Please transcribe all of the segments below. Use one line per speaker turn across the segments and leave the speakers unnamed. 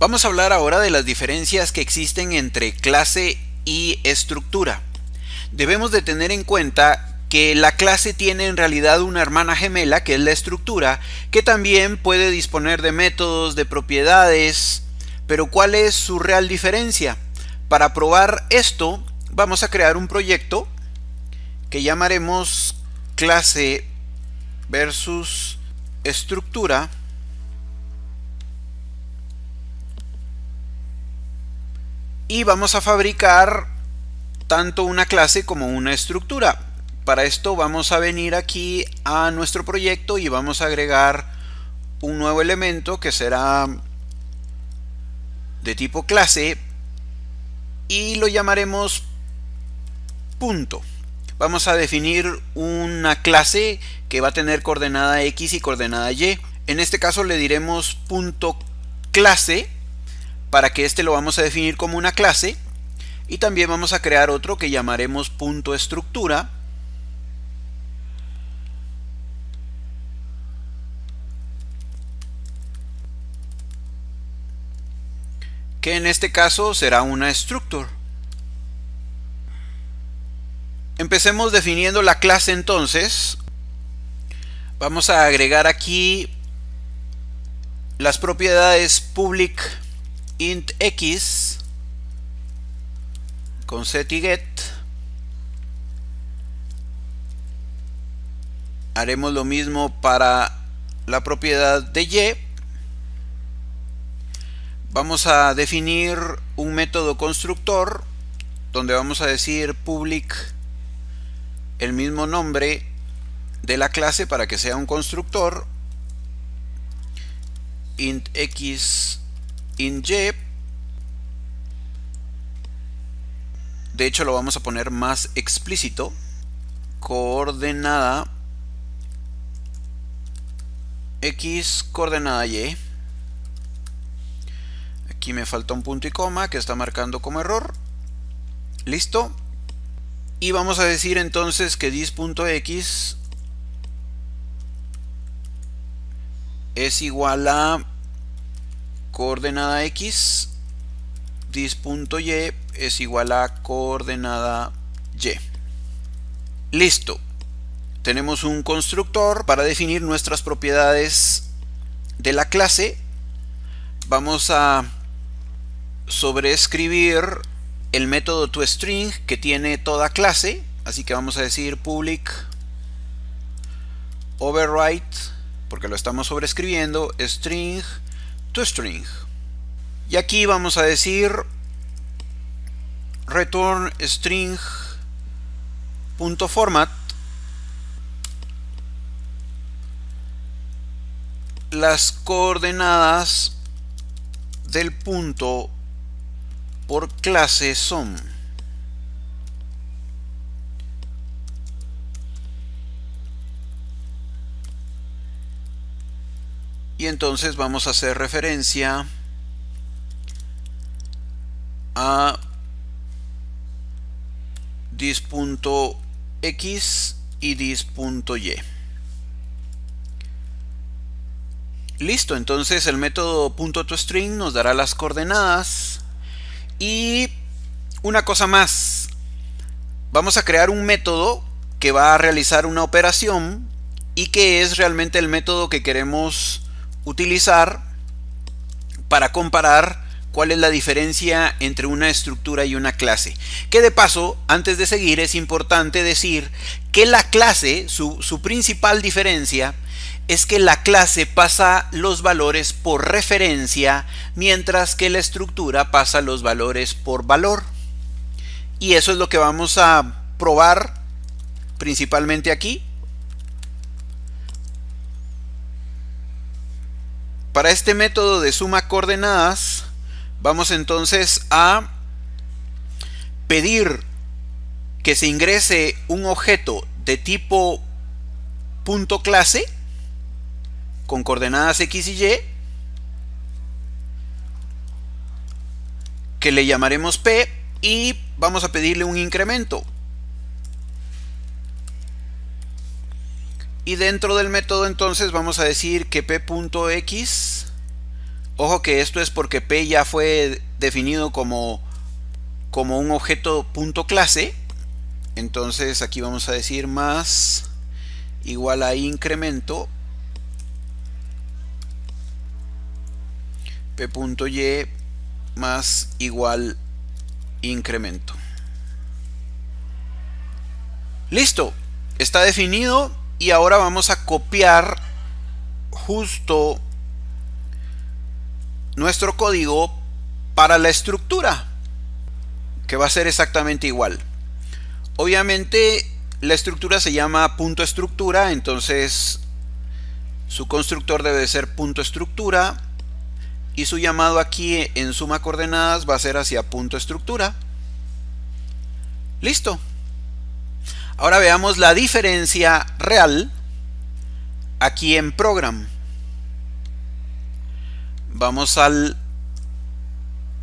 Vamos a hablar ahora de las diferencias que existen entre clase y estructura. Debemos de tener en cuenta que la clase tiene en realidad una hermana gemela, que es la estructura, que también puede disponer de métodos, de propiedades, pero ¿cuál es su real diferencia? Para probar esto, vamos a crear un proyecto que llamaremos clase versus estructura. Y vamos a fabricar tanto una clase como una estructura. Para esto vamos a venir aquí a nuestro proyecto y vamos a agregar un nuevo elemento que será de tipo clase y lo llamaremos punto. Vamos a definir una clase que va a tener coordenada X y coordenada Y. En este caso le diremos punto clase, para que este lo vamos a definir como una clase, y también vamos a crear otro que llamaremos punto estructura, que en este caso será una structure. Empecemos definiendo la clase entonces. Vamos a agregar aquí las propiedades public int x con set y get. Haremos lo mismo para la propiedad de y. Vamos a definir un método constructor donde vamos a decir public el mismo nombre de la clase para que sea un constructor, int x int y. De hecho lo vamos a poner más explícito, coordenada x, coordenada y. Aquí me falta un punto y coma que está marcando como error. Listo. Y vamos a decir entonces que dis.x es igual a coordenada x, dis.y es igual a coordenada y. Listo. Tenemos un constructor para definir nuestras propiedades de la clase. Vamos a sobreescribir el método toString que tiene toda clase, así que vamos a decir public override, porque lo estamos sobreescribiendo, string toString. Y aquí vamos a decir return string .format las coordenadas del punto por clase son. Y entonces vamos a hacer referencia a dis.x y dis.y. Listo, entonces el método .toString nos dará las coordenadas. Y una cosa más, vamos a crear un método que va a realizar una operación y que es realmente el método que queremos utilizar para comparar cuál es la diferencia entre una estructura y una clase. Que de paso, antes de seguir, es importante decir que la clase, su principal diferencia es que la clase pasa los valores por referencia, mientras que la estructura pasa los valores por valor. Y eso es lo que vamos a probar principalmente aquí. Para este método de suma coordenadas, vamos entonces a pedir que se ingrese un objeto de tipo .clase con coordenadas x y y, que le llamaremos p, y vamos a pedirle un incremento. Y dentro del método entonces vamos a decir que p.x Ojo que esto es porque P ya fue definido como un objeto punto clase. Entonces aquí vamos a decir más igual a incremento P.y más igual incremento. Listo, está definido y ahora vamos a copiar justo nuestro código para la estructura, que va a ser exactamente igual. Obviamente la estructura se llama punto estructura, entonces su constructor debe ser punto estructura y su llamado aquí en suma coordenadas va a ser hacia punto estructura. Listo. Ahora veamos la diferencia real aquí en program. Vamos al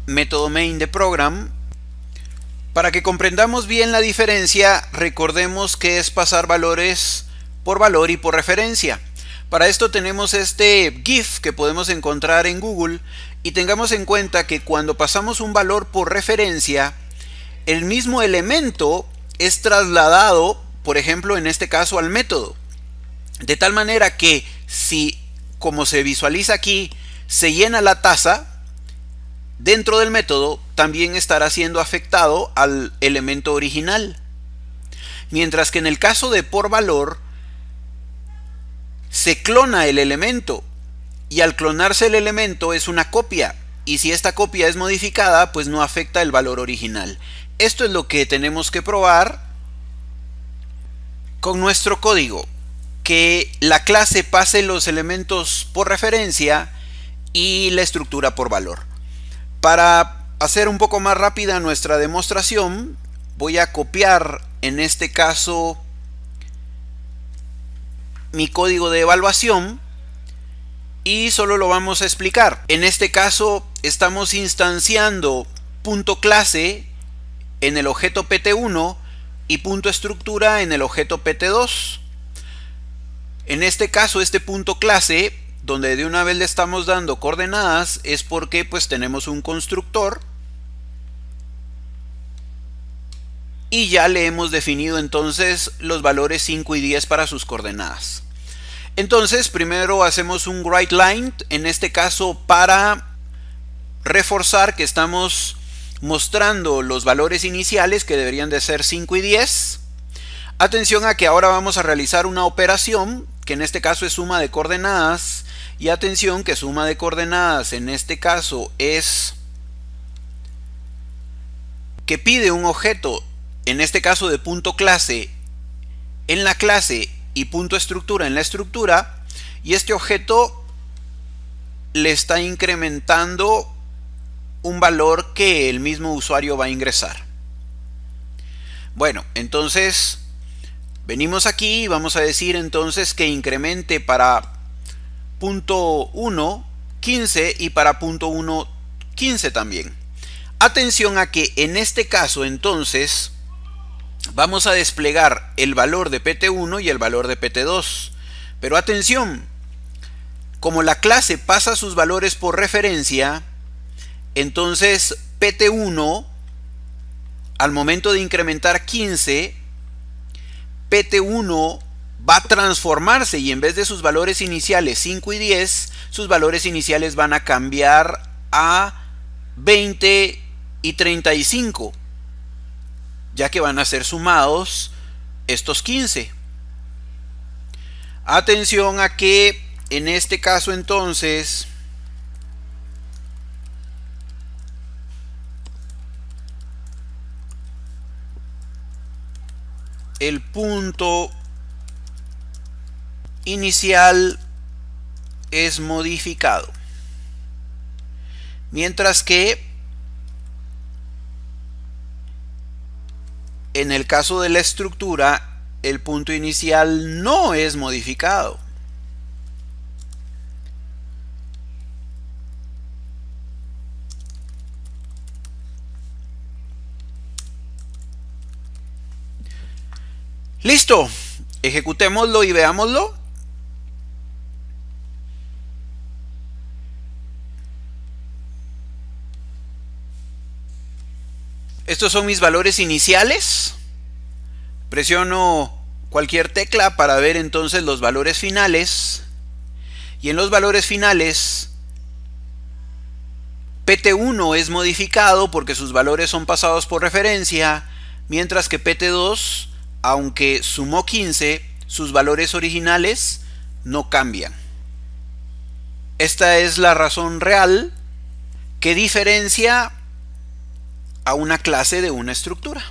método main de program. Para que comprendamos bien la diferencia, recordemos que es pasar valores por valor y por referencia. Para esto tenemos este GIF que podemos encontrar en Google y tengamos en cuenta que cuando pasamos un valor por referencia, el mismo elemento es trasladado, por ejemplo, en este caso al método. De tal manera que si, como se visualiza aquí, se llena la tasa, dentro del método también estará siendo afectado al elemento original. Mientras que en el caso de por valor, se clona el elemento y al clonarse el elemento es una copia, y si esta copia es modificada, pues no afecta el valor original. Esto es lo que tenemos que probar con nuestro código, que la clase pase los elementos por referencia y la estructura por valor. Para hacer un poco más rápida nuestra demostración, voy a copiar en este caso mi código de evaluación y solo lo vamos a explicar. En este caso estamos instanciando punto clase en el objeto pt1 y punto estructura en el objeto pt2. En este caso, este punto clase, donde de una vez le estamos dando coordenadas, es porque pues tenemos un constructor y ya le hemos definido entonces los valores 5 y 10 para sus coordenadas. Entonces primero hacemos un writeLine, en este caso para reforzar que estamos mostrando los valores iniciales, que deberían de ser 5 y 10. Atención a que ahora vamos a realizar una operación, que en este caso es suma de coordenadas, y atención que suma de coordenadas en este caso es que pide un objeto, en este caso de punto clase en la clase y punto estructura en la estructura, y este objeto le está incrementando un valor que el mismo usuario va a ingresar. Bueno, entonces venimos aquí y vamos a decir entonces que incremente para punto 1 15 y para punto 1 15 también. Atención a que en este caso entonces vamos a desplegar el valor de pt1 y el valor de pt2. Pero atención, como la clase pasa sus valores por referencia, entonces pt1 al momento de incrementar 15, pt1 va a transformarse y en vez de sus valores iniciales 5 y 10, sus valores iniciales van a cambiar a 20 y 35, ya que van a ser sumados estos 15. Atención a que en este caso entonces el punto inicial es modificado, mientras que en el caso de la estructura el punto inicial no es modificado. Listo, ejecutémoslo y veámoslo. Estos son mis valores iniciales. Presiono cualquier tecla para ver entonces los valores finales. Y en los valores finales, PT1 es modificado porque sus valores son pasados por referencia, mientras que PT2, aunque sumó 15, sus valores originales no cambian. Esta es la razón real que diferencia a una clase de una estructura.